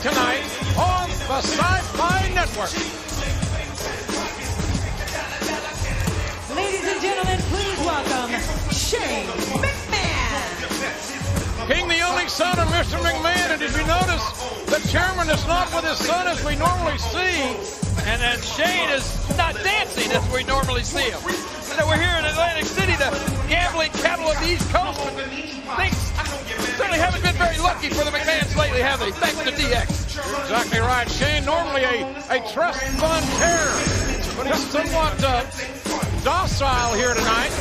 tonight on the Sci-Fi Network. Ladies and gentlemen, please welcome Shane McMahon. King, the only son of Mr. McMahon, and did you notice the chairman is not with his son as we normally see, and then Shane is not dancing as we normally see him. So we're here in Atlantic City, the gambling capital of the East Coast. Things certainly haven't been very lucky for the McMahons lately, have they? Thanks to DX. You're exactly right. Shane, normally a trust fund terror, but he's somewhat docile here tonight.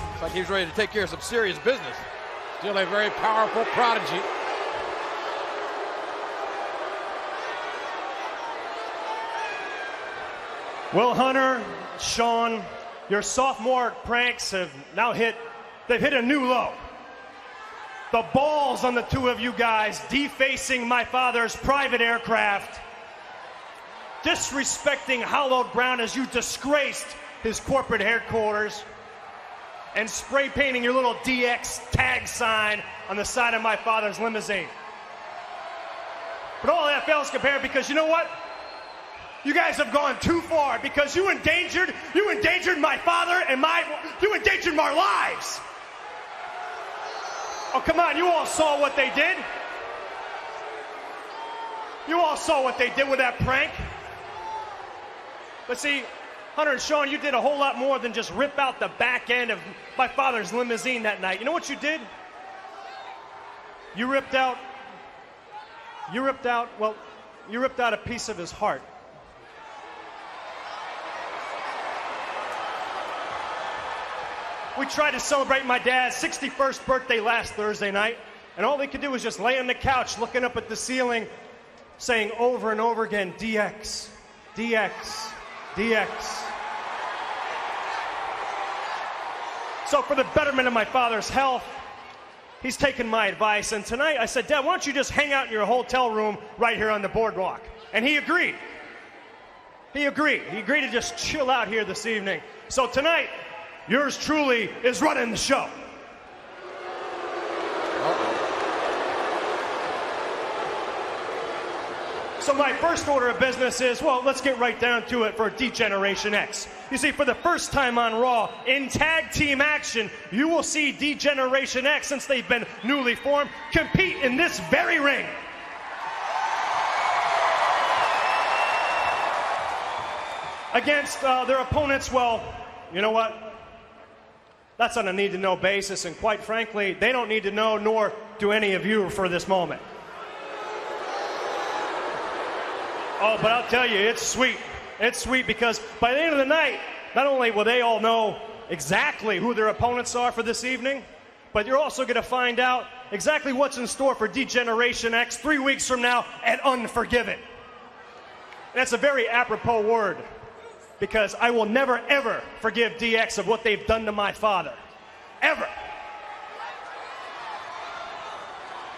Looks like he's ready to take care of some serious business. Still a very powerful prodigy. Well, Hunter, Sean, your sophomore pranks have now hit a new low. The balls on the two of you guys defacing my father's private aircraft, disrespecting hallowed ground as you disgraced his corporate headquarters, and spray painting your little DX tag sign on the side of my father's limousine. But all that fails compared, because you know what? You guys have gone too far, because you endangered my father and you endangered our lives. Oh, come on, you all saw what they did. You all saw what they did with that prank. But see, Hunter and Sean, you did a whole lot more than just rip out the back end of my father's limousine that night. You know what you did? You ripped out a piece of his heart. We tried to celebrate my dad's 61st birthday last Thursday night, and all they could do was just lay on the couch looking up at the ceiling, saying over and over again, DX, DX, DX. So for the betterment of my father's health, he's taken my advice, and tonight I said, Dad, why don't you just hang out in your hotel room right here on the boardwalk? And he agreed. He agreed to just chill out here this evening. So tonight, yours truly is running the show. So my first order of business is, well, let's get right down to it for D-Generation X. You see, for the first time on Raw, in tag team action, you will see D-Generation X, since they've been newly formed, compete in this very ring. Against their opponents, well, you know what? That's on a need-to-know basis, and quite frankly, they don't need to know, nor do any of you for this moment. Oh, but I'll tell you, it's sweet. It's sweet, because by the end of the night, not only will they all know exactly who their opponents are for this evening, but you're also going to find out exactly what's in store for D-Generation X 3 weeks from now at Unforgiven. And that's a very apropos word, because I will never, ever forgive DX of what they've done to my father. Ever.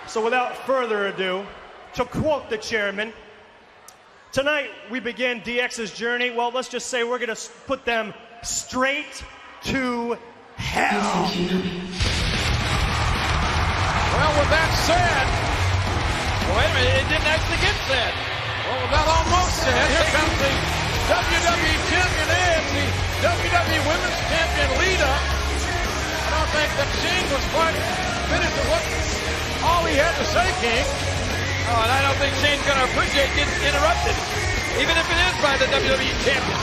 So without further ado, to quote the chairman, tonight we begin DX's journey. Well, let's just say we're going to put them straight to hell. Well, with that said, wait a minute, it didn't actually get said. Well, with that almost said, here comes the WWE Champion and the WWE Women's Champion Lita. I don't think that Shane was quite finished with what all he had to say, King. Oh, and I don't think Shane's going to appreciate getting interrupted, even if it is by the WWE Champion.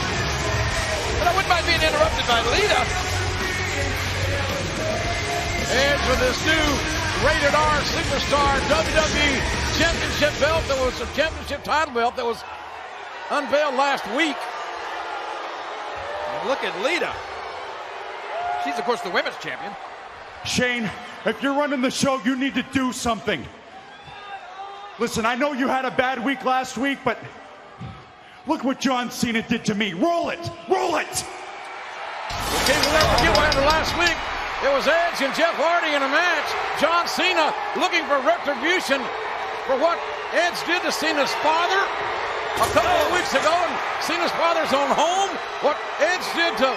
But I wouldn't mind being interrupted by Lita. Edge with this new rated R superstar WWE Championship belt, that was a championship title belt that was unveiled last week. And look at Lita. She's, of course, the women's champion. Shane, if you're running the show, you need to do something. Listen, I know you had a bad week last week, but look what John Cena did to me. Roll it! Roll it! Okay, we'll never forget what happened last week. It was Edge and Jeff Hardy in a match. John Cena looking for retribution for what Edge did to Cena's father a couple of weeks ago in Cena's father's own home. What Edge did to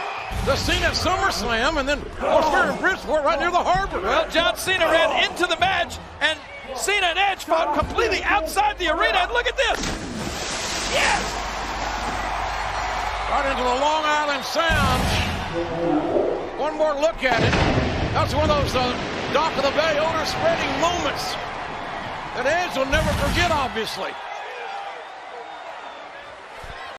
the scene at SummerSlam, and then of course here in Bridgeport, right near the harbor. Well, John Cena ran into the match, and Cena and Edge fought completely outside the arena. And look at this. Yes! Right into the Long Island Sound. One more look at it. That's one of those Dock of the Bay odor-spreading moments that Edge will never forget, obviously.